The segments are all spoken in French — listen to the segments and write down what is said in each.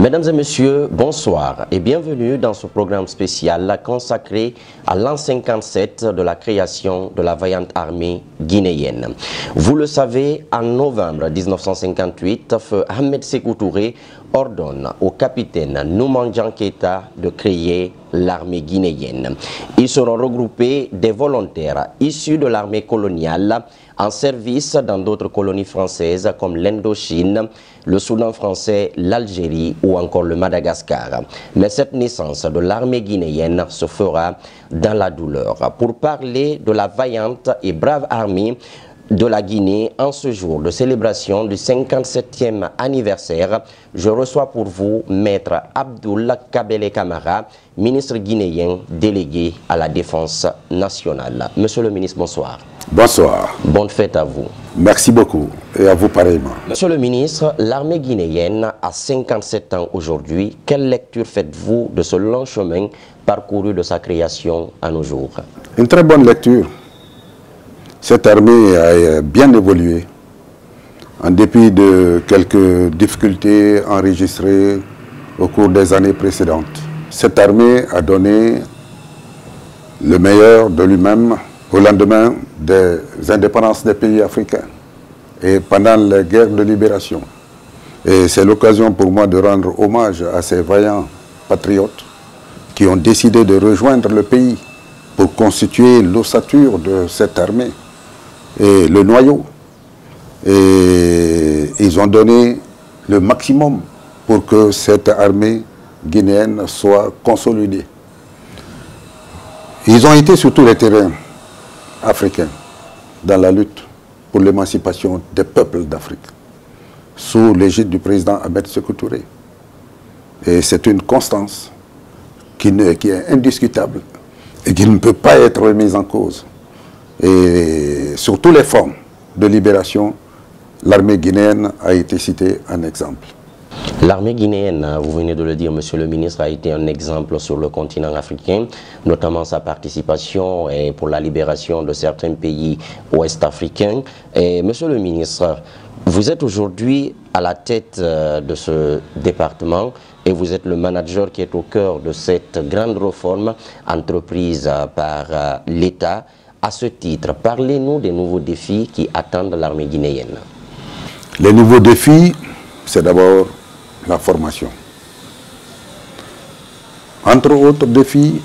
Mesdames et messieurs, bonsoir et bienvenue dans ce programme spécial consacré à l'an 57 de la création de la vaillante armée guinéenne. Vous le savez, en novembre 1958, feu Ahmed Sékou Touré ordonne au capitaine Noumandian Keïta de créer l'armée guinéenne. Ils seront regroupés des volontaires issus de l'armée coloniale en service dans d'autres colonies françaises comme l'Indochine, le Soudan français, l'Algérie ou encore le Madagascar. Mais cette naissance de l'armée guinéenne se fera dans la douleur. Pour parler de la vaillante et brave armée de la Guinée en ce jour de célébration du 57e anniversaire, je reçois pour vous Maître Abdoul Kabele Camara, ministre guinéen délégué à la défense nationale. Monsieur le ministre, bonsoir. Bonsoir. Bonne fête à vous. Merci beaucoup et à vous pareillement. Monsieur le ministre, l'armée guinéenne a 57 ans aujourd'hui. Quelle lecture faites-vous de ce long chemin parcouru de sa création à nos jours? Une très bonne lecture. Cette armée a bien évolué en dépit de quelques difficultés enregistrées au cours des années précédentes. Cette armée a donné le meilleur de lui-même au lendemain des indépendances des pays africains et pendant les guerres de libération. Et c'est l'occasion pour moi de rendre hommage à ces vaillants patriotes qui ont décidé de rejoindre le pays pour constituer l'ossature de cette armée et le noyau. Et ils ont donné le maximum pour que cette armée guinéenne soit consolidée. Ils ont été sur tous les terrains africains dans la lutte pour l'émancipation des peuples d'Afrique sous l'égide du président Ahmed Sékou Touré. Et c'est une constance qui est indiscutable et qui ne peut pas être remise en cause. Et sur tous les fronts de libération, l'armée guinéenne a été citée en exemple. L'armée guinéenne, vous venez de le dire, monsieur le ministre, a été un exemple sur le continent africain, notamment sa participation pour la libération de certains pays ouest-africains. Et monsieur le ministre, vous êtes aujourd'hui à la tête de ce département et vous êtes le manager qui est au cœur de cette grande réforme entreprise par l'État. À ce titre, parlez-nous des nouveaux défis qui attendent l'armée guinéenne. Les nouveaux défis, c'est d'abord la formation. Entre autres défis,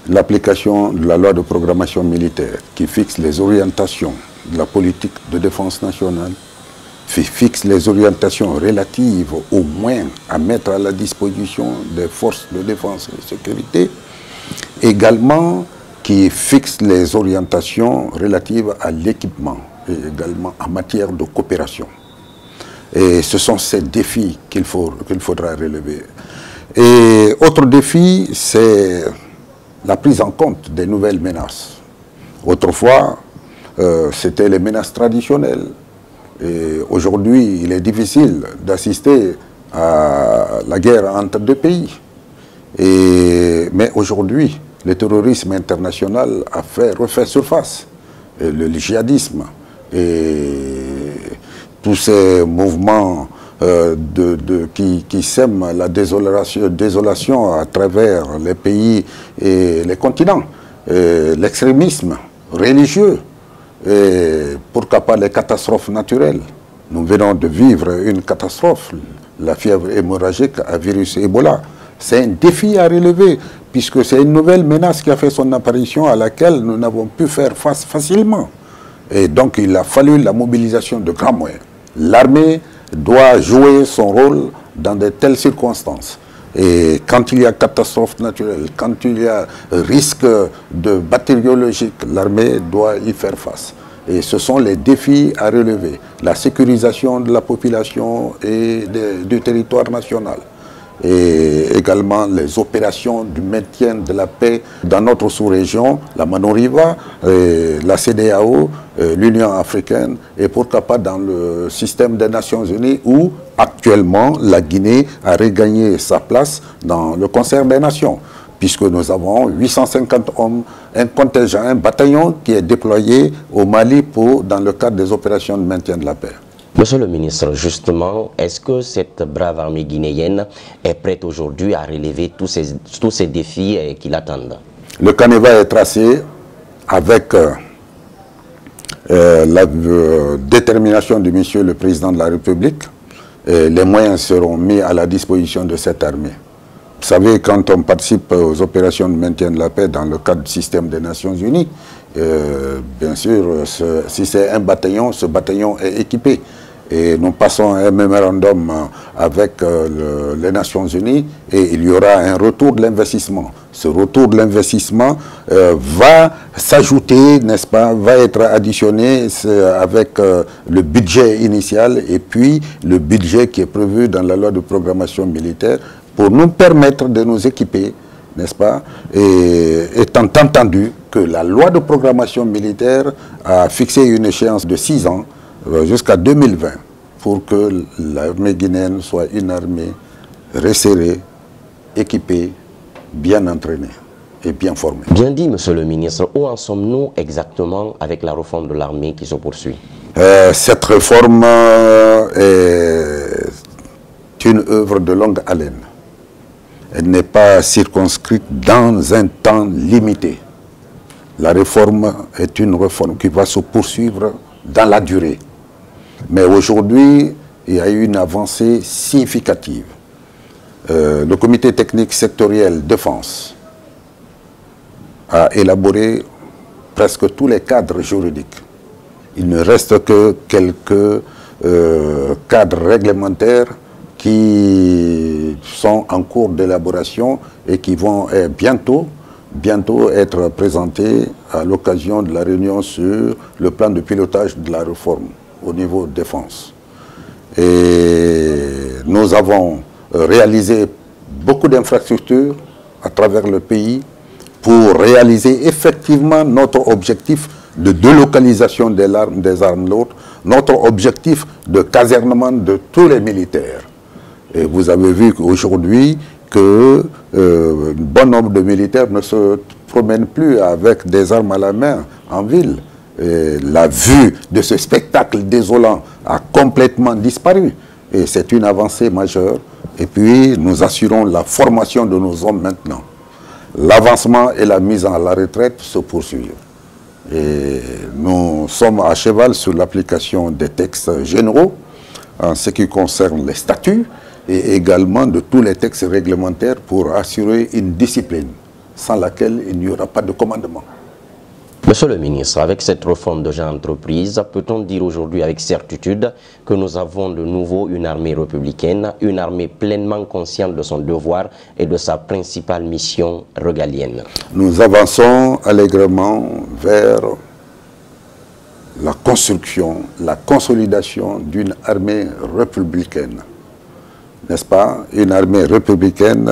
l'application de la loi de programmation militaire qui fixe les orientations de la politique de défense nationale, fixe les orientations relatives aux moyens à mettre à la disposition des forces de défense et de sécurité, également qui fixe les orientations relatives à l'équipement et également en matière de coopération. Et ce sont ces défis qu'il faudra relever. Et autre défi, c'est la prise en compte des nouvelles menaces. Autrefois, c'était les menaces traditionnelles. Et aujourd'hui, il est difficile d'assister à la guerre entre deux pays. Mais aujourd'hui, le terrorisme international a refait surface. Et le djihadisme et tous ces mouvements qui sèment la désolation à travers les pays et les continents, l'extrémisme religieux, et pourquoi pas les catastrophes naturelles. Nous venons de vivre une catastrophe, la fièvre hémorragique à virus Ebola. C'est un défi à relever, puisque c'est une nouvelle menace qui a fait son apparition à laquelle nous n'avons pu faire face facilement. Et donc il a fallu la mobilisation de grands moyens. L'armée doit jouer son rôle dans de telles circonstances. Et quand il y a catastrophe naturelle, quand il y a risque de bactériologique, l'armée doit y faire face. Et ce sont les défis à relever. La sécurisation de la population et du territoire national. Et également les opérations du maintien de la paix dans notre sous-région, la Manoriva, la CEDEAO, l'Union africaine et pourquoi pas dans le système des Nations Unies où actuellement la Guinée a regagné sa place dans le concert des nations puisque nous avons 850 hommes, un contingent, un bataillon qui est déployé au Mali dans le cadre des opérations de maintien de la paix. Monsieur le ministre, justement, est-ce que cette brave armée guinéenne est prête aujourd'hui à relever tous ces défis qui l'attendent? Le canevas est tracé avec la détermination du monsieur le président de la République. Et les moyens seront mis à la disposition de cette armée. Vous savez, quand on participe aux opérations de maintien de la paix dans le cadre du système des Nations Unies, bien sûr, si c'est un bataillon, ce bataillon est équipé. Et nous passons un mémorandum avec les Nations Unies et il y aura un retour de l'investissement. Ce retour de l'investissement va s'ajouter, n'est-ce pas, va être additionné avec le budget initial et puis le budget qui est prévu dans la loi de programmation militaire pour nous permettre de nous équiper, n'est-ce pas, et étant entendu que la loi de programmation militaire a fixé une échéance de 6 ans, jusqu'à 2020, pour que l'armée guinéenne soit une armée resserrée, équipée, bien entraînée et bien formée. Bien dit, monsieur le ministre. Où en sommes-nous exactement avec la réforme de l'armée qui se poursuit? Cette réforme est une œuvre de longue haleine. Elle n'est pas circonscrite dans un temps limité. La réforme est une réforme qui va se poursuivre dans la durée. Mais aujourd'hui, il y a eu une avancée significative. Le comité technique sectoriel défense a élaboré presque tous les cadres juridiques. Il ne reste que quelques cadres réglementaires qui sont en cours d'élaboration et qui vont bientôt être présentés à l'occasion de la réunion sur le plan de pilotage de la réforme au niveau défense. Et nous avons réalisé beaucoup d'infrastructures à travers le pays pour réaliser effectivement notre objectif de délocalisation des armes lourdes, notre objectif de casernement de tous les militaires. Et vous avez vu qu'aujourd'hui, un bon nombre de militaires ne se promènent plus avec des armes à la main en ville. Et la vue de ce spectacle désolant a complètement disparu. Et c'est une avancée majeure. Et puis, nous assurons la formation de nos hommes maintenant. L'avancement et la mise à la retraite se poursuivent. Et nous sommes à cheval sur l'application des textes généraux en ce qui concerne les statuts et également de tous les textes réglementaires pour assurer une discipline sans laquelle il n'y aura pas de commandement. Monsieur le ministre, avec cette réforme de genre entreprise, peut-on dire aujourd'hui avec certitude que nous avons de nouveau une armée républicaine, une armée pleinement consciente de son devoir et de sa principale mission régalienne? Nous avançons allègrement vers la construction, la consolidation d'une armée républicaine. N'est-ce pas? Une armée républicaine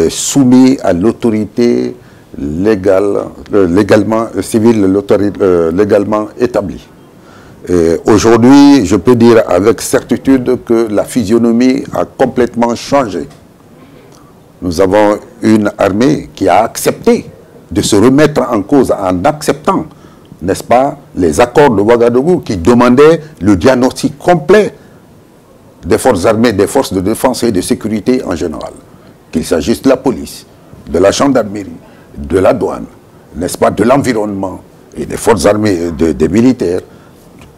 soumise à l'autorité légalement établie. Aujourd'hui, je peux dire avec certitude que la physionomie a complètement changé. Nous avons une armée qui a accepté de se remettre en cause en acceptant, n'est-ce pas, les accords de Ouagadougou qui demandaient le diagnostic complet des forces armées, des forces de défense et de sécurité en général. Qu'il s'agisse de la police, de la gendarmerie, de la douane, n'est-ce pas, de l'environnement et des forces armées, des militaires,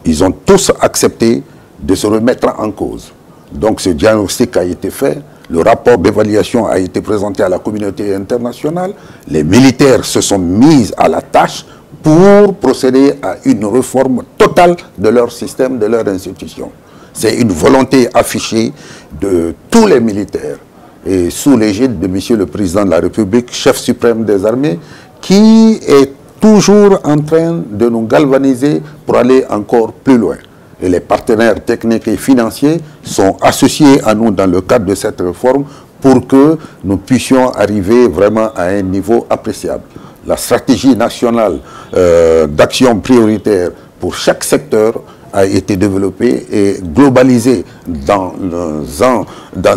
ils ont tous accepté de se remettre en cause. Donc ce diagnostic a été fait, le rapport d'évaluation a été présenté à la communauté internationale, les militaires se sont mis à la tâche pour procéder à une réforme totale de leur système, de leur institution. C'est une volonté affichée de tous les militaires et sous l'égide de Monsieur le Président de la République, chef suprême des armées, qui est toujours en train de nous galvaniser pour aller encore plus loin. Et les partenaires techniques et financiers sont associés à nous dans le cadre de cette réforme pour que nous puissions arriver vraiment à un niveau appréciable. La stratégie nationale d'action prioritaire pour chaque secteur a été développée et globalisée dans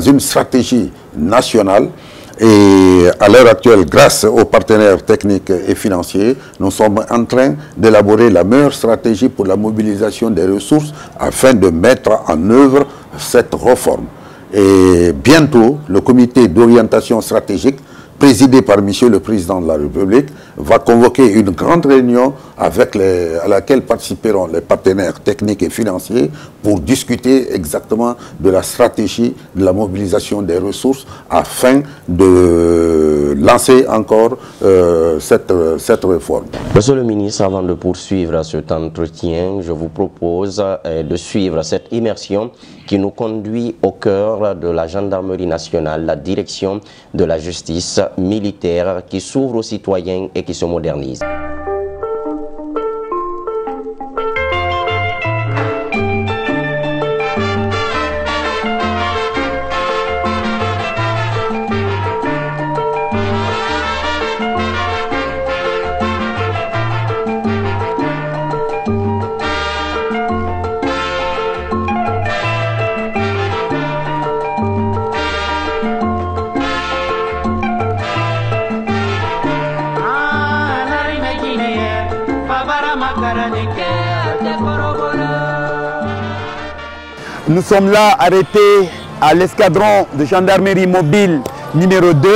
une stratégie nationale Et à l'heure actuelle, grâce aux partenaires techniques et financiers, nous sommes en train d'élaborer la meilleure stratégie pour la mobilisation des ressources afin de mettre en œuvre cette réforme. Et bientôt, le comité d'orientation stratégique, présidé par Monsieur le Président de la République, va convoquer une grande réunion à laquelle participeront les partenaires techniques et financiers pour discuter exactement de la stratégie de la mobilisation des ressources afin de lancer encore cette réforme. Monsieur le ministre, avant de poursuivre cet entretien, je vous propose de suivre cette immersion qui nous conduit au cœur de la gendarmerie nationale, la direction de la justice militaire qui s'ouvre aux citoyens et qui se modernise. Nous sommes là arrêtés à l'escadron de gendarmerie mobile numéro 2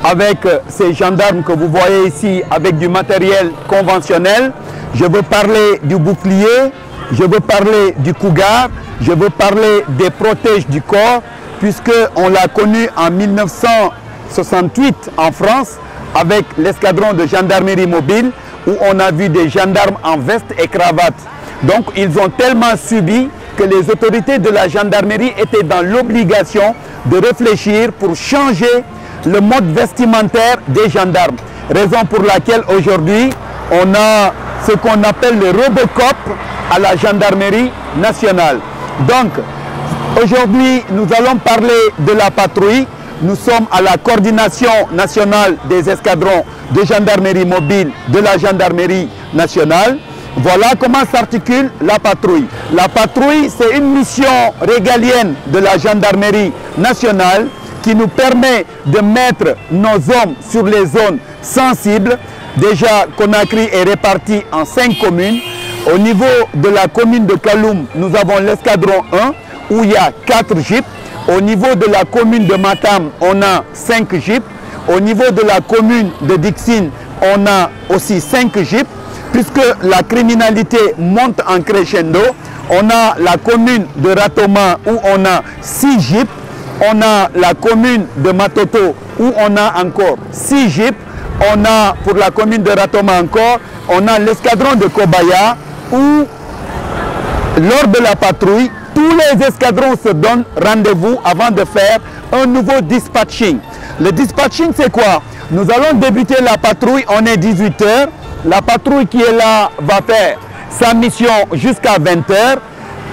avec ces gendarmes que vous voyez ici avec du matériel conventionnel. Je veux parler du bouclier, je veux parler du cougar, je veux parler des protèges du corps puisqu'on l'a connu en 1968 en France avec l'escadron de gendarmerie mobile où on a vu des gendarmes en veste et cravate. Donc ils ont tellement subi que les autorités de la gendarmerie étaient dans l'obligation de réfléchir pour changer le mode vestimentaire des gendarmes. Raison pour laquelle aujourd'hui, on a ce qu'on appelle le Robocop à la gendarmerie nationale. Donc, aujourd'hui, nous allons parler de la patrouille. Nous sommes à la coordination nationale des escadrons de gendarmerie mobile de la gendarmerie nationale. Voilà comment s'articule la patrouille. La patrouille, c'est une mission régalienne de la gendarmerie nationale qui nous permet de mettre nos hommes sur les zones sensibles. Déjà, Conakry est réparti en 5 communes. Au niveau de la commune de Kaloum, nous avons l'escadron 1 où il y a 4 jeeps. Au niveau de la commune de Matam, on a 5 jeeps. Au niveau de la commune de Dixine, on a aussi 5 jeeps. Puisque la criminalité monte en crescendo, on a la commune de Ratoma où on a 6 jeeps, on a la commune de Matoto où on a encore 6 jeeps, on a pour la commune de Ratoma encore, on a l'escadron de Kobaya où lors de la patrouille, tous les escadrons se donnent rendez-vous avant de faire un nouveau dispatching. Le dispatching c'est quoi? Nous allons débuter la patrouille, on est 18 h. La patrouille qui est là va faire sa mission jusqu'à 20 h.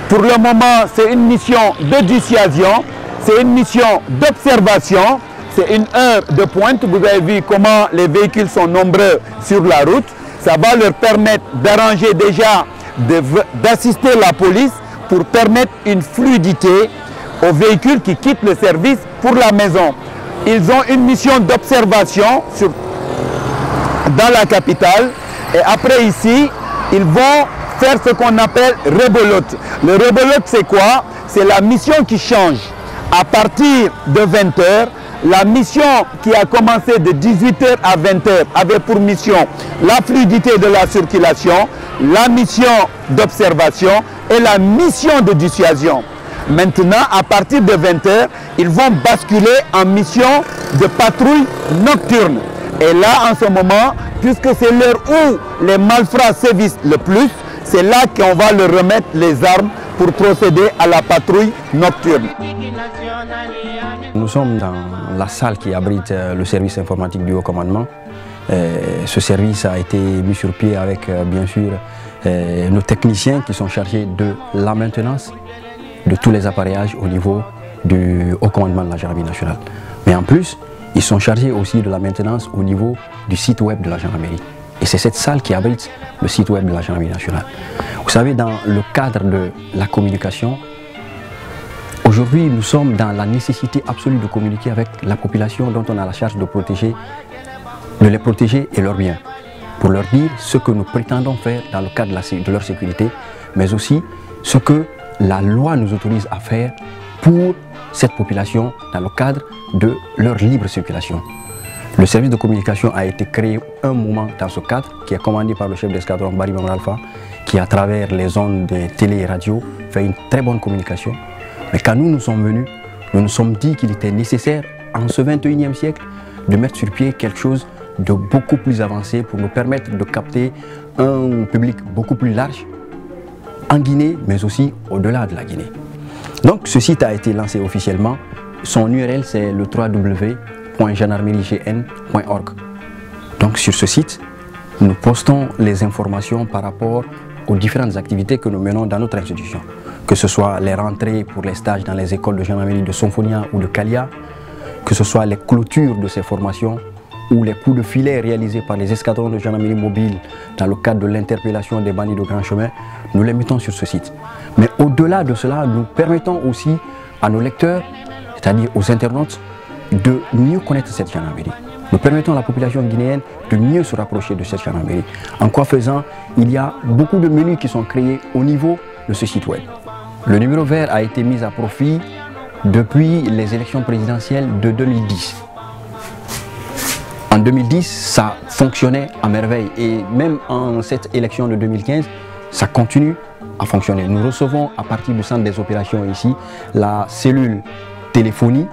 Pour le moment, c'est une mission de dissuasion, c'est une mission d'observation, c'est une heure de pointe. Vous avez vu comment les véhicules sont nombreux sur la route. Ça va leur permettre d'arranger déjà, d'assister la police pour permettre une fluidité aux véhicules qui quittent le service pour la maison. Ils ont une mission d'observation dans la capitale et après ici, ils vont faire ce qu'on appelle rebolote. Le rebolote c'est quoi? C'est la mission qui change. À partir de 20 h, la mission qui a commencé de 18 h à 20 h avait pour mission la fluidité de la circulation, la mission d'observation et la mission de dissuasion. Maintenant, à partir de 20 h, ils vont basculer en mission de patrouille nocturne. Et là, en ce moment, puisque c'est l'heure où les malfrats sévissent le plus, c'est là qu'on va leur remettre les armes pour procéder à la patrouille nocturne. Nous sommes dans la salle qui abrite le service informatique du haut commandement. Ce service a été mis sur pied avec, bien sûr, nos techniciens qui sont chargés de la maintenance de tous les appareillages au niveau du haut commandement de la gendarmerie nationale. Mais en plus, ils sont chargés aussi de la maintenance au niveau du site web de la gendarmerie. Et c'est cette salle qui abrite le site web de la gendarmerie nationale. Vous savez, dans le cadre de la communication, Aujourd'hui, nous sommes dans la nécessité absolue de communiquer avec la population dont on a la charge de les protéger et leurs biens, pour leur dire ce que nous prétendons faire dans le cadre de leur sécurité, mais aussi ce que la loi nous autorise à faire pour cette population dans le cadre de leur libre circulation. Le service de communication a été créé un moment dans ce cadre, qui est commandé par le chef d'escadron Barry Maman Alpha, qui à travers les ondes de télé et radio fait une très bonne communication. Mais quand nous sommes venus, nous nous sommes dit qu'il était nécessaire, en ce 21e siècle, de mettre sur pied quelque chose de beaucoup plus avancé pour nous permettre de capter un public beaucoup plus large en Guinée, mais aussi au-delà de la Guinée. Donc ce site a été lancé officiellement. Son URL, c'est le www.gendarmeriegn.org. Donc sur ce site, nous postons les informations par rapport aux différentes activités que nous menons dans notre institution. Que ce soit les rentrées pour les stages dans les écoles de gendarmerie de Sonfonia ou de Kalia, que ce soit les clôtures de ces formations ou les coups de filet réalisés par les escadrons de gendarmerie mobile dans le cadre de l'interpellation des bandits de grand chemin, nous les mettons sur ce site. Mais au-delà de cela, nous permettons aussi à nos lecteurs, c'est-à-dire aux internautes, de mieux connaître cette gendarmerie. Nous permettons à la population guinéenne de mieux se rapprocher de cette gendarmerie. En quoi faisant, il y a beaucoup de menus qui sont créés au niveau de ce site web. Le numéro vert a été mis à profit depuis les élections présidentielles de 2010. En 2010, ça fonctionnait à merveille et même en cette élection de 2015, ça continue à fonctionner. Nous recevons à partir du centre des opérations ici, la cellule téléphonie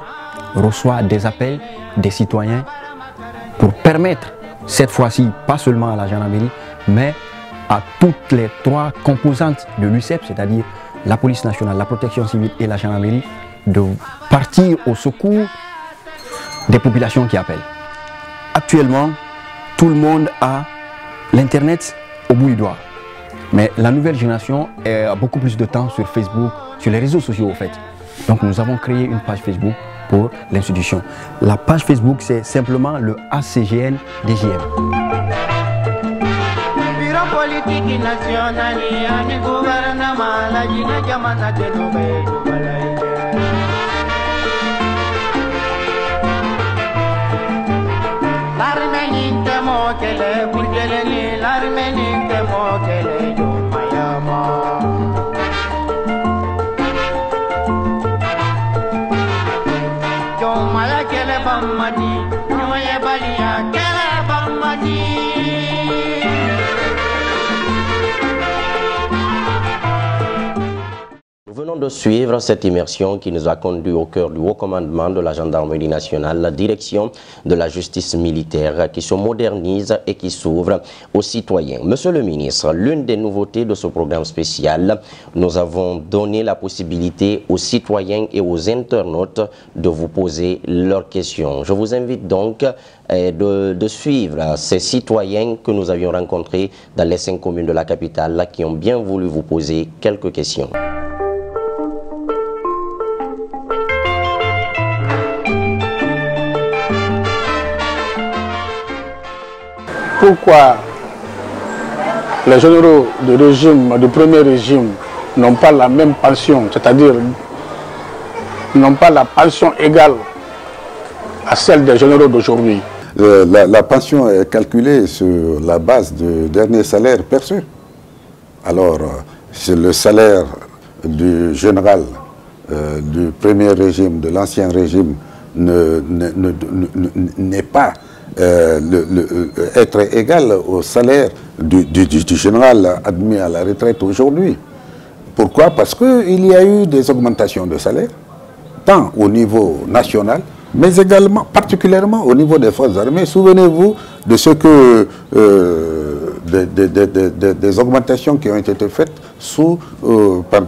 reçoit des appels des citoyens pour permettre cette fois-ci, pas seulement à la gendarmerie, mais à toutes les trois composantes de l'UCEP, c'est-à-dire la police nationale, la protection civile et la gendarmerie, de partir au secours des populations qui appellent. Actuellement, tout le monde a l'Internet au bout du doigt. Mais la nouvelle génération a beaucoup plus de temps sur Facebook, sur les réseaux sociaux au fait. Donc nous avons créé une page Facebook pour l'institution. La page Facebook, c'est simplement le ACGN DGM. Politique nationale, le gouvernement, la Guinée, Jamana, Nous venons de suivre cette immersion qui nous a conduit au cœur du haut commandement de la gendarmerie nationale, la direction de la justice militaire qui se modernise et qui s'ouvre aux citoyens. Monsieur le ministre, l'une des nouveautés de ce programme spécial, nous avons donné la possibilité aux citoyens et aux internautes de vous poser leurs questions. Je vous invite donc de suivre ces citoyens que nous avions rencontrés dans les 5 communes de la capitale qui ont bien voulu vous poser quelques questions. Pourquoi les généraux de premier régime n'ont pas la même pension, c'est-à-dire n'ont pas la pension égale à celle des généraux d'aujourd'hui? La pension est calculée sur la base du dernier salaire perçu. Alors, c'est le salaire du général du premier régime, de l'ancien régime, n'est pas être égal au salaire du général admis à la retraite aujourd'hui. Pourquoi? Parce qu'il y a eu des augmentations de salaire, tant au niveau national, mais également, particulièrement au niveau des forces armées. Souvenez-vous de ce que des augmentations qui ont été faites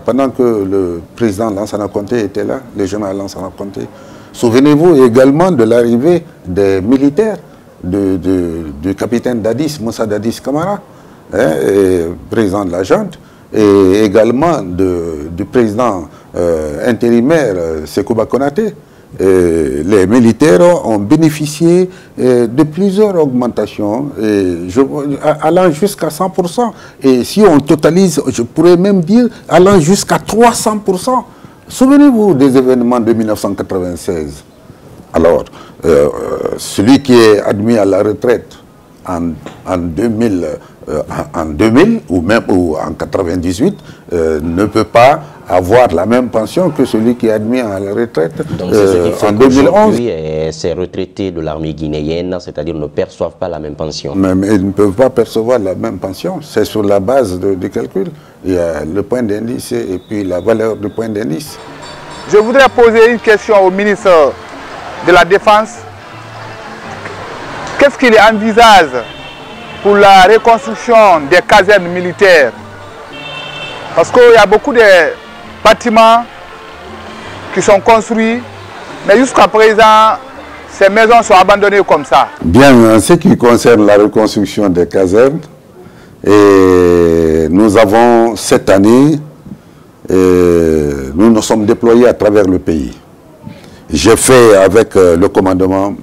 pendant que le président Lansana Conté était là, le général Lansana Conté. Souvenez-vous également de l'arrivée des militaires, du capitaine Dadis, Moussa Dadis Kamara, président de la junte, et également du président intérimaire Sekouba Konaté. Les militaires ont bénéficié de plusieurs augmentations allant jusqu'à 100%. Et si on totalise, je pourrais même dire allant jusqu'à 300%. Souvenez-vous des événements de 1996. Alors, celui qui est admis à la retraite en 2000 ou même en 98 ne peut pas avoir la même pension que celui qui est admis à la retraite en 2011. Ces retraités de l'armée guinéenne, c'est-à-dire ne perçoivent pas la même pension. Mais ils ne peuvent pas percevoir la même pension. C'est sur la base du calcul. Il y a le point d'indice et puis la valeur du point d'indice. Je voudrais poser une question au ministre de la Défense. Qu'est-ce qu'il envisage pour la reconstruction des casernes militaires? Parce qu'il y a beaucoup de bâtiments qui sont construits, mais jusqu'à présent, ces maisons sont abandonnées comme ça. Bien, en ce qui concerne la reconstruction des casernes, nous avons cette année, nous nous sommes déployés à travers le pays. J'ai fait avec le commandement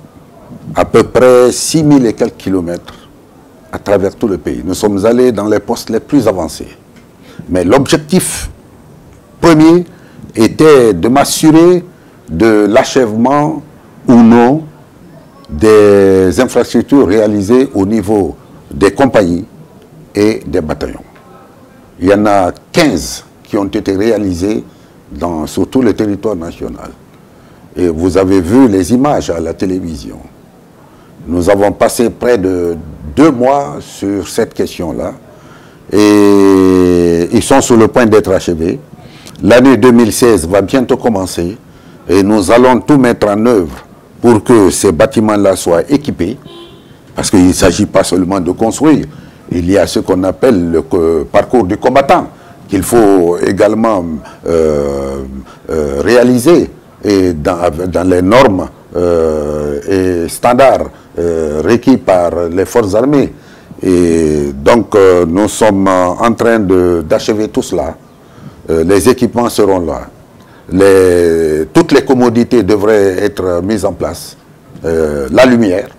à peu près 6000 et quelques kilomètres à travers tout le pays. Nous sommes allés dans les postes les plus avancés. Mais l'objectif premier était de m'assurer de l'achèvement ou non des infrastructures réalisées au niveau des compagnies et des bataillons. Il y en a 15 qui ont été réalisés sur tout le territoire national. Et vous avez vu les images à la télévision. Nous avons passé près de 2 mois sur cette question-là. Et ils sont sur le point d'être achevés. L'année 2016 va bientôt commencer. Et nous allons tout mettre en œuvre pour que ces bâtiments-là soient équipés. Parce qu'il ne s'agit pas seulement de construire. Il y a ce qu'on appelle le parcours du combattant, qu'il faut également réaliser et dans les normes et standards requis par les forces armées. Et donc nous sommes en train d'achever tout cela. Les équipements seront là. Toutes les commodités devraient être mises en place. La lumière.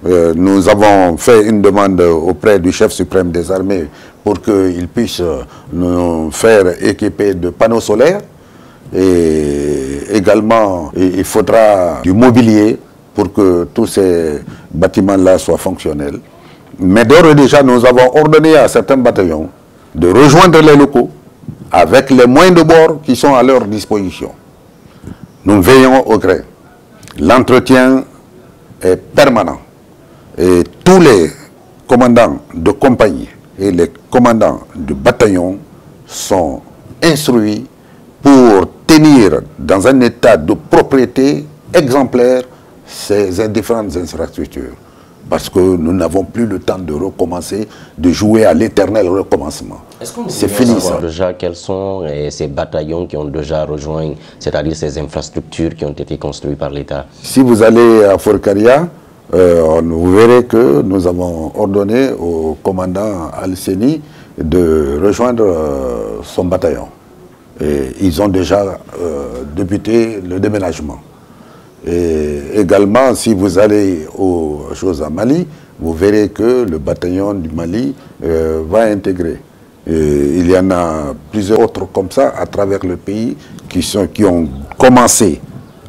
Nous avons fait une demande auprès du chef suprême des armées pour qu'il puisse nous faire équiper de panneaux solaires. Et également, il faudra du mobilier pour que tous ces bâtiments-là soient fonctionnels. Mais d'ores et déjà, nous avons ordonné à certains bataillons de rejoindre les locaux avec les moyens de bord qui sont à leur disposition. Nous veillons au gré. L'entretien est permanent. Et tous les commandants de compagnie et les commandants de bataillon sont instruits pour tenir dans un état de propriété exemplaire ces différentes infrastructures. Parce que nous n'avons plus le temps de recommencer, de jouer à l'éternel recommencement. C'est fini ça. Déjà, quels sont ces bataillons qui ont déjà rejoint, c'est-à-dire ces infrastructures qui ont été construites par l'État? Si vous allez à Forcaria, vous verrez que nous avons ordonné au commandant Al-Seni de rejoindre son bataillon. Et ils ont déjà débuté le déménagement. Et également, si vous allez aux choses à Mali, vous verrez que le bataillon du Mali va intégrer. Et il y en a plusieurs autres comme ça à travers le pays qui ont commencé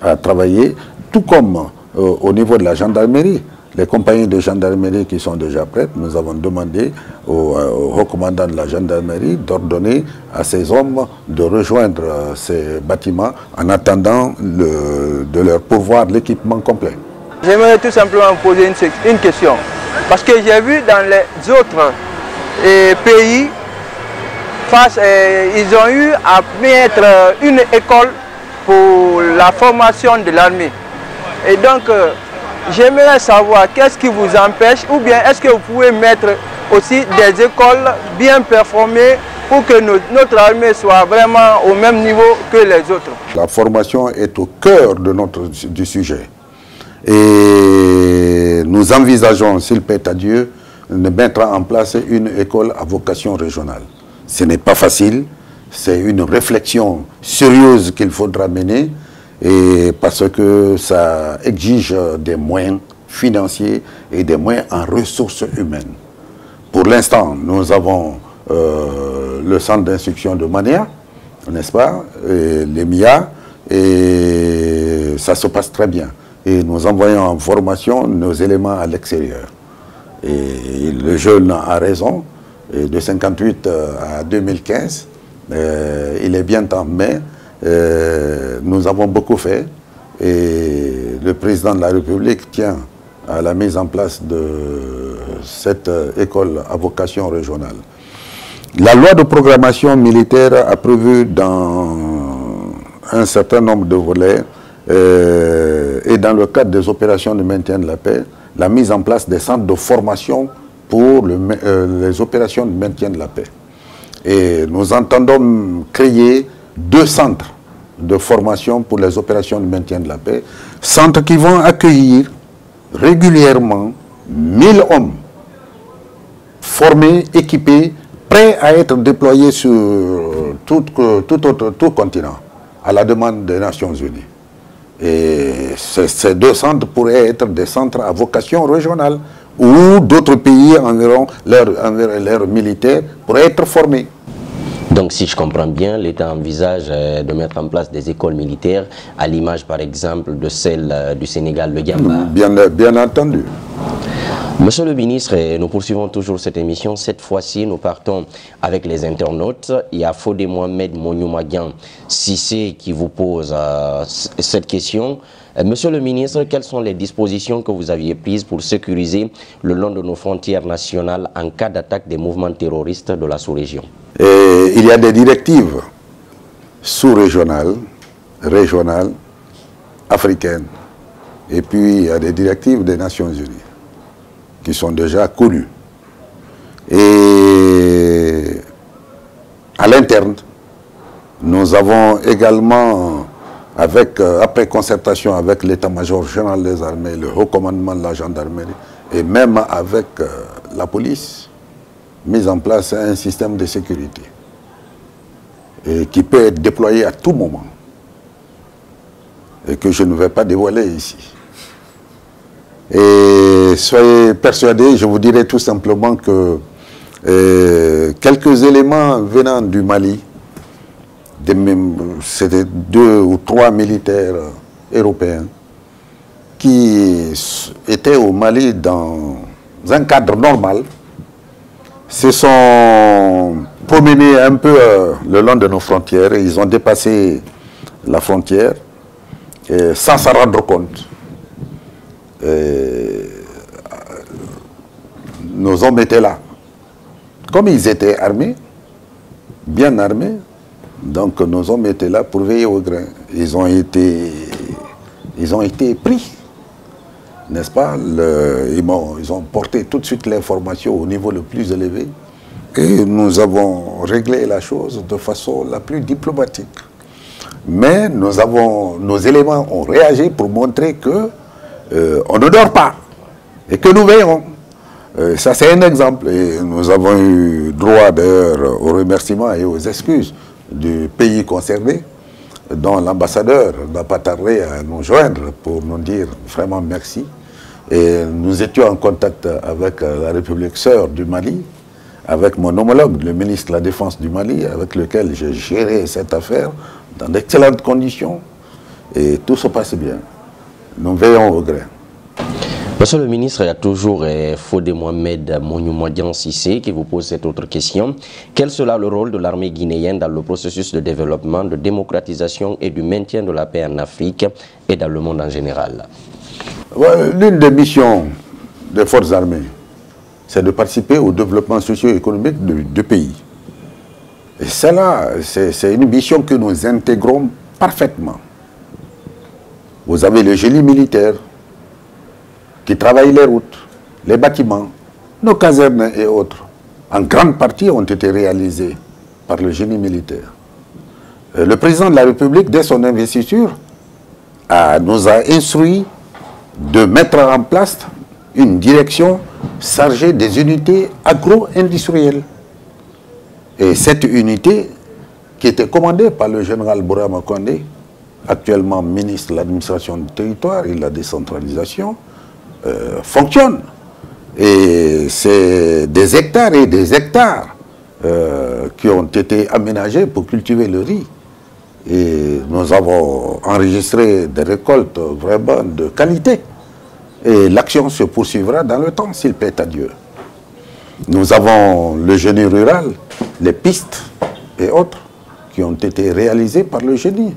à travailler, tout comme au niveau de la gendarmerie. Les compagnies de gendarmerie qui sont déjà prêtes, nous avons demandé au haut commandant de la gendarmerie d'ordonner à ces hommes de rejoindre ces bâtiments en attendant de leur pourvoir l'équipement complet. J'aimerais tout simplement poser une question. Parce que j'ai vu dans les autres pays, ils ont eu à mettre une école pour la formation de l'armée. Et donc, j'aimerais savoir qu'est-ce qui vous empêche, ou bien est-ce que vous pouvez mettre aussi des écoles bien performées pour que notre armée soit vraiment au même niveau que les autres. La formation est au cœur du sujet. Et nous envisageons, s'il plaît à Dieu, de mettre en place une école à vocation régionale. Ce n'est pas facile, c'est une réflexion sérieuse qu'il faudra mener. Et parce que ça exige des moyens financiers et des moyens en ressources humaines. Pour l'instant, nous avons le centre d'instruction de Mania, n'est-ce pas, les MIA, et ça se passe très bien. Et nous envoyons en formation nos éléments à l'extérieur. Et le jeune a raison, et de 58 à 2015, il est bien temps, mais nous avons beaucoup fait, et le président de la République tient à la mise en place de cette école à vocation régionale. La loi de programmation militaire a prévu dans un certain nombre de volets et dans le cadre des opérations de maintien de la paix, la mise en place des centres de formation pour les opérations de maintien de la paix. Et nous entendons créer 2 centres de formation pour les opérations de maintien de la paix, centres qui vont accueillir régulièrement 1000 hommes formés, équipés, prêts à être déployés sur tout continent, à la demande des Nations Unies. Et ces 2 centres pourraient être des centres à vocation régionale, où d'autres pays envers leurs militaires pourraient être formés. Donc si je comprends bien, l'État envisage de mettre en place des écoles militaires, à l'image par exemple de celle du Sénégal, le Gamba. Bien entendu. Monsieur le ministre, nous poursuivons toujours cette émission. Cette fois-ci, nous partons avec les internautes. Il y a Fodé Mohamed Mounioumagian Sissé qui vous pose cette question. Monsieur le ministre, quelles sont les dispositions que vous aviez prises pour sécuriser le long de nos frontières nationales en cas d'attaque des mouvements terroristes de la sous-région? Il y a des directives sous-régionales, régionales, africaines, et puis il y a des directives des Nations Unies qui sont déjà connues. Et à l'interne, nous avons également, après concertation avec l'état-major général des armées, le haut commandement de la gendarmerie, et même avec la police, mis en place un système de sécurité et qui peut être déployé à tout moment et que je ne vais pas dévoiler ici. Et soyez persuadés, je vous dirai tout simplement que quelques éléments venant du Mali, c'était 2 ou 3 militaires européens qui étaient au Mali dans un cadre normal, se sont promenés un peu le long de nos frontières et ils ont dépassé la frontière sans s'en rendre compte. Nos hommes étaient là. Comme ils étaient armés, bien armés, donc nos hommes étaient là pour veiller au grain. Ils ont été pris, n'est-ce pas? Ils ont porté tout de suite l'information au niveau le plus élevé et nous avons réglé la chose de façon la plus diplomatique. Mais nos éléments ont réagi pour montrer que on ne dort pas et que nous veillons. Ça c'est un exemple et nous avons eu droit d'ailleurs aux remerciements et aux excuses du pays concerné, dont l'ambassadeur n'a pas tardé à nous joindre pour nous dire vraiment merci. Et nous étions en contact avec la République sœur du Mali, avec mon homologue, le ministre de la Défense du Mali, avec lequel j'ai géré cette affaire dans d'excellentes conditions et tout se passe bien. Nous veillons au grain. Monsieur le ministre, il y a toujours Fodé Mohamed Mounioumagian Sissé qui vous pose cette autre question. Quel sera le rôle de l'armée guinéenne dans le processus de développement, de démocratisation et du maintien de la paix en Afrique et dans le monde en général? L'une des missions des forces armées, c'est de participer au développement socio-économique du pays. Et cela, c'est une mission que nous intégrons parfaitement. Vous avez le génie militaire qui travaille les routes, les bâtiments, nos casernes et autres. En grande partie ont été réalisés par le génie militaire. Le président de la République, dès son investiture, nous a instruit de mettre en place une direction chargée des unités agro-industrielles. Et cette unité, qui était commandée par le général Bourama Kondé, actuellement ministre de l'administration du territoire et de la décentralisation, fonctionne. Et c'est des hectares et des hectares qui ont été aménagés pour cultiver le riz. Et nous avons enregistré des récoltes vraiment de qualité. Et l'action se poursuivra dans le temps, s'il plaît à Dieu. Nous avons le génie rural, les pistes et autres qui ont été réalisées par le génie.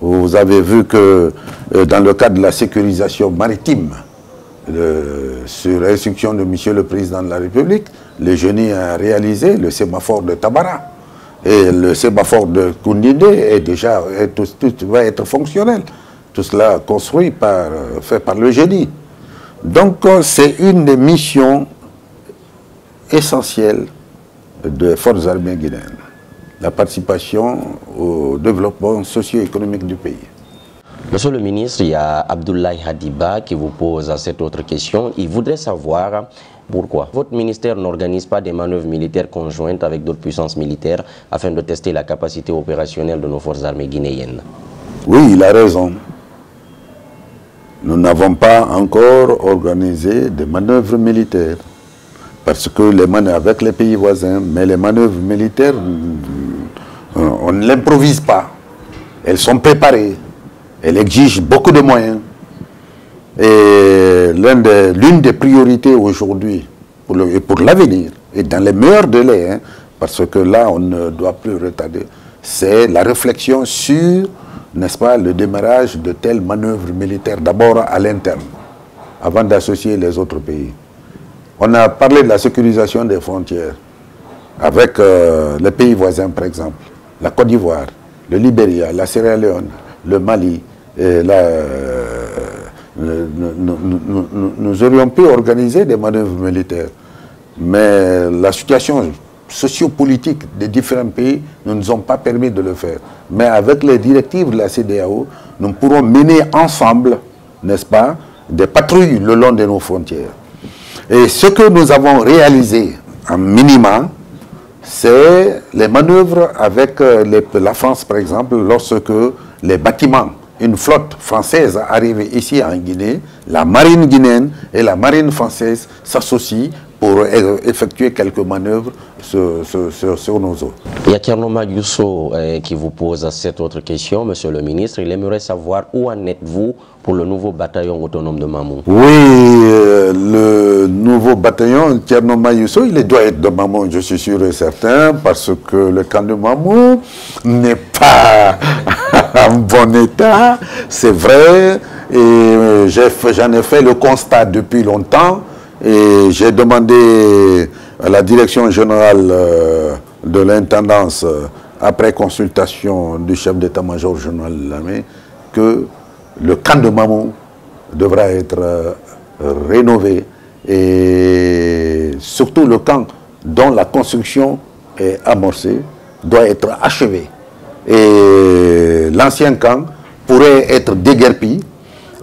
Vous avez vu que dans le cadre de la sécurisation maritime, sur instruction de M. le Président de la République, le génie a réalisé le sémaphore de Tabara. Et le sémaphore de Koundindé est déjà, tout va être fonctionnel. Tout cela construit fait par le génie. Donc c'est une des missions essentielles des forces armées guinéennes. La participation au développement socio-économique du pays. Monsieur le ministre, il y a Abdoulaye Hadiba qui vous pose cette autre question. Il voudrait savoir pourquoi votre ministère n'organise pas des manœuvres militaires conjointes avec d'autres puissances militaires afin de tester la capacité opérationnelle de nos forces armées guinéennes. Oui, il a raison. Nous n'avons pas encore organisé des manœuvres militaires. Parce que les manœuvres avec les pays voisins, mais les manœuvres militaires, on ne l'improvise pas. Elles sont préparées. Elles exigent beaucoup de moyens. Et l'une des priorités aujourd'hui, pour l'avenir, et dans les meilleurs délais, parce que là, on ne doit plus retarder, c'est la réflexion sur, n'est-ce pas, le démarrage de telles manœuvres militaires, d'abord à l'interne, avant d'associer les autres pays. On a parlé de la sécurisation des frontières, avec les pays voisins, par exemple, la Côte d'Ivoire, le Libéria, la Sierra Leone, le Mali, et nous aurions pu organiser des manœuvres militaires. Mais la situation sociopolitique des différents pays ne nous ont pas permis de le faire. Mais avec les directives de la CEDEAO, nous pourrons mener ensemble, n'est-ce pas, des patrouilles le long de nos frontières. Et ce que nous avons réalisé en minima, c'est les manœuvres avec la France, par exemple, lorsque les bâtiments, une flotte française arrive ici en Guinée, la marine guinéenne et la marine française s'associent pour effectuer quelques manœuvres sur nos eaux. Il y a Thierno Yousso qui vous pose cette autre question, monsieur le ministre. Il aimerait savoir où en êtes-vous pour le nouveau bataillon autonome de Mamou. Oui, le nouveau bataillon, Thierno Yousso, il doit être de Mamou, je suis sûr et certain, parce que le camp de Mamou n'est pas en bon état, c'est vrai, et j'en ai fait le constat depuis longtemps. Et j'ai demandé à la direction générale de l'intendance, après consultation du chef d'état-major général de l'armée, que le camp de Mamou devra être rénové. Et surtout le camp dont la construction est amorcée doit être achevé. Et l'ancien camp pourrait être déguerpi,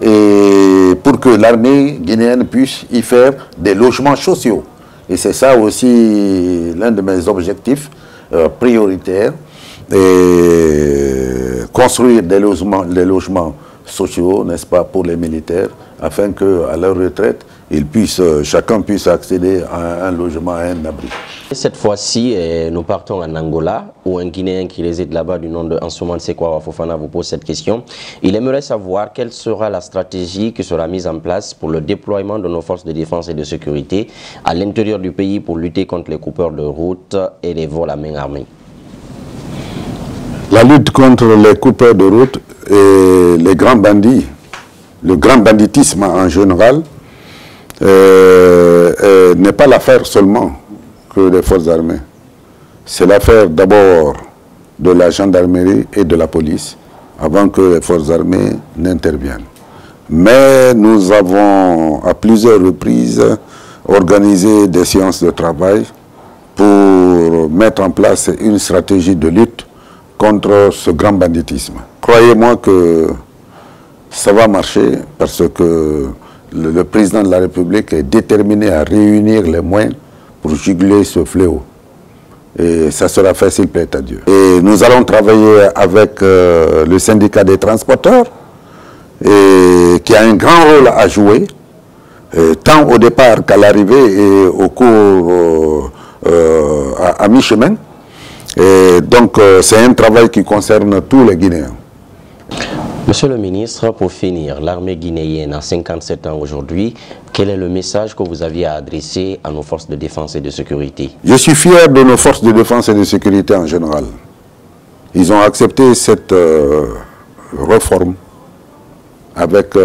et pour que l'armée guinéenne puisse y faire des logements sociaux. Et c'est ça aussi l'un de mes objectifs prioritaires, et construire des logements sociaux, n'est-ce pas, pour les militaires, afin qu'à leur retraite, chacun puisse accéder à un logement, à un abri. Cette fois-ci, nous partons en Angola, où un Guinéen qui réside là-bas du nom de Ansoumane Sekwa Fofana vous pose cette question. Il aimerait savoir quelle sera la stratégie qui sera mise en place pour le déploiement de nos forces de défense et de sécurité à l'intérieur du pays pour lutter contre les coupeurs de route et les vols à main armée. La lutte contre les coupeurs de route et les grands bandits, le grand banditisme en général, n'est pas l'affaire seulement que des forces armées. C'est l'affaire d'abord de la gendarmerie et de la police avant que les forces armées n'interviennent. Mais nous avons à plusieurs reprises organisé des séances de travail pour mettre en place une stratégie de lutte contre ce grand banditisme. Croyez-moi que ça va marcher parce que le président de la République est déterminé à réunir les moyens pour juguler ce fléau. Et ça sera fait s'il plaît à Dieu. Et nous allons travailler avec le syndicat des transporteurs, qui a un grand rôle à jouer, tant au départ qu'à l'arrivée et au cours à mi-chemin. Et donc, c'est un travail qui concerne tous les Guinéens. Monsieur le ministre, pour finir, l'armée guinéenne a 57 ans aujourd'hui. Quel est le message que vous aviez à adresser à nos forces de défense et de sécurité? Je suis fier de nos forces de défense et de sécurité en général. Ils ont accepté cette réforme avec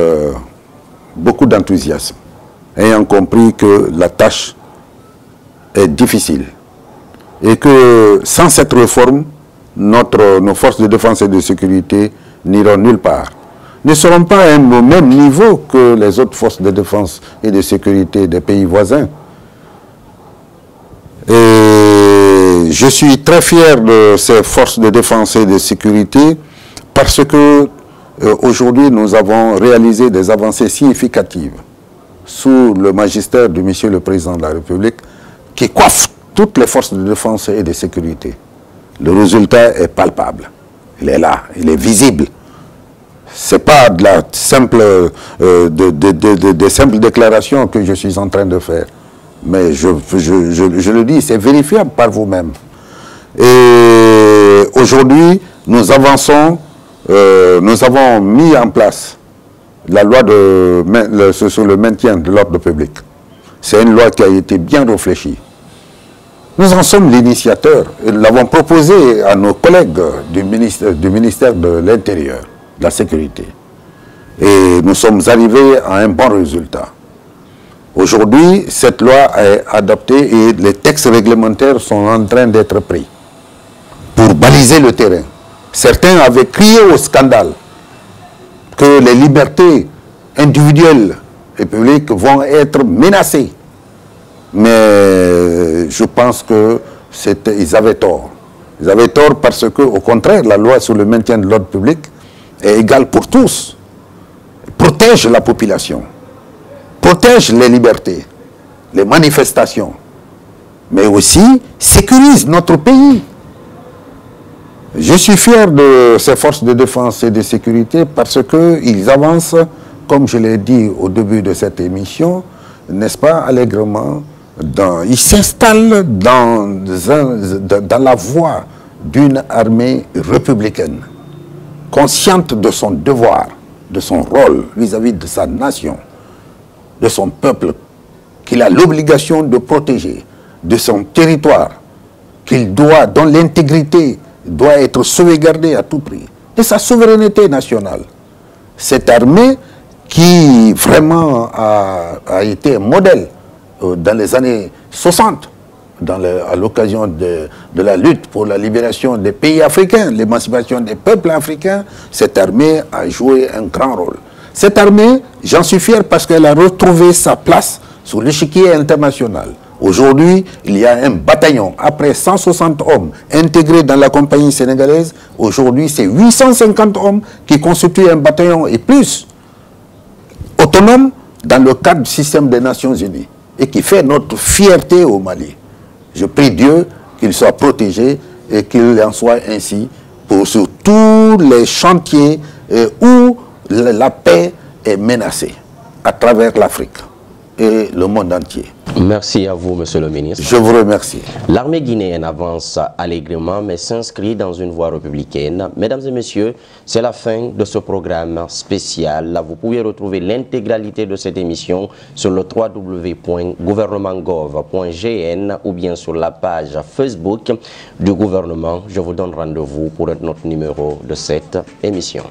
beaucoup d'enthousiasme, ayant compris que la tâche est difficile et que sans cette réforme, nos forces de défense et de sécurité n'iront nulle part, ne seront pas au même niveau que les autres forces de défense et de sécurité des pays voisins. Et je suis très fier de ces forces de défense et de sécurité parce que aujourd'hui nous avons réalisé des avancées significatives sous le magistère de Monsieur le Président de la République qui coiffe toutes les forces de défense et de sécurité. Le résultat est palpable, il est là, il est visible. Ce n'est pas de la simple, des simples déclarations que je suis en train de faire. Mais je le dis, c'est vérifiable par vous-même. Et aujourd'hui, nous avançons, nous avons mis en place la loi sur le maintien de l'ordre public. C'est une loi qui a été bien réfléchie. Nous en sommes l'initiateur. Nous l'avons proposé à nos collègues du ministère de l'Intérieur, de la Sécurité. Et nous sommes arrivés à un bon résultat. Aujourd'hui, cette loi est adoptée et les textes réglementaires sont en train d'être pris pour baliser le terrain. Certains avaient crié au scandale que les libertés individuelles et publiques vont être menacées. Mais je pense qu'ils avaient tort. Ils avaient tort parce que, au contraire, la loi sur le maintien de l'ordre public est égale pour tous. Protège la population, protège les libertés, les manifestations, mais aussi sécurise notre pays. Je suis fier de ces forces de défense et de sécurité parce qu'ils avancent, comme je l'ai dit au début de cette émission, n'est-ce pas, allègrement, ils s'installent dans la voie d'une armée républicaine, consciente de son devoir, de son rôle vis-à-vis de sa nation, de son peuple, qu'il a l'obligation de protéger, de son territoire, dont l'intégrité doit être sauvegardée à tout prix, de sa souveraineté nationale. Cette armée qui vraiment a été un modèle dans les années 60, à l'occasion de la lutte pour la libération des pays africains, l'émancipation des peuples africains, cette armée a joué un grand rôle. Cette armée, j'en suis fier parce qu'elle a retrouvé sa place sur l'échiquier international. Aujourd'hui, il y a un bataillon, après 160 hommes intégrés dans la compagnie sénégalaise, aujourd'hui c'est 850 hommes qui constituent un bataillon et plus, autonome dans le cadre du système des Nations Unies et qui fait notre fierté au Mali. Je prie Dieu qu'il soit protégé et qu'il en soit ainsi sur tous les chantiers où la paix est menacée à travers l'Afrique et le monde entier. Merci à vous, monsieur le ministre. Je vous remercie. L'armée guinéenne avance allègrement, mais s'inscrit dans une voie républicaine. Mesdames et messieurs, c'est la fin de ce programme spécial. Vous pouvez retrouver l'intégralité de cette émission sur le www.gouvernementgov.gn ou bien sur la page Facebook du gouvernement. Je vous donne rendez-vous pour un autre numéro de cette émission.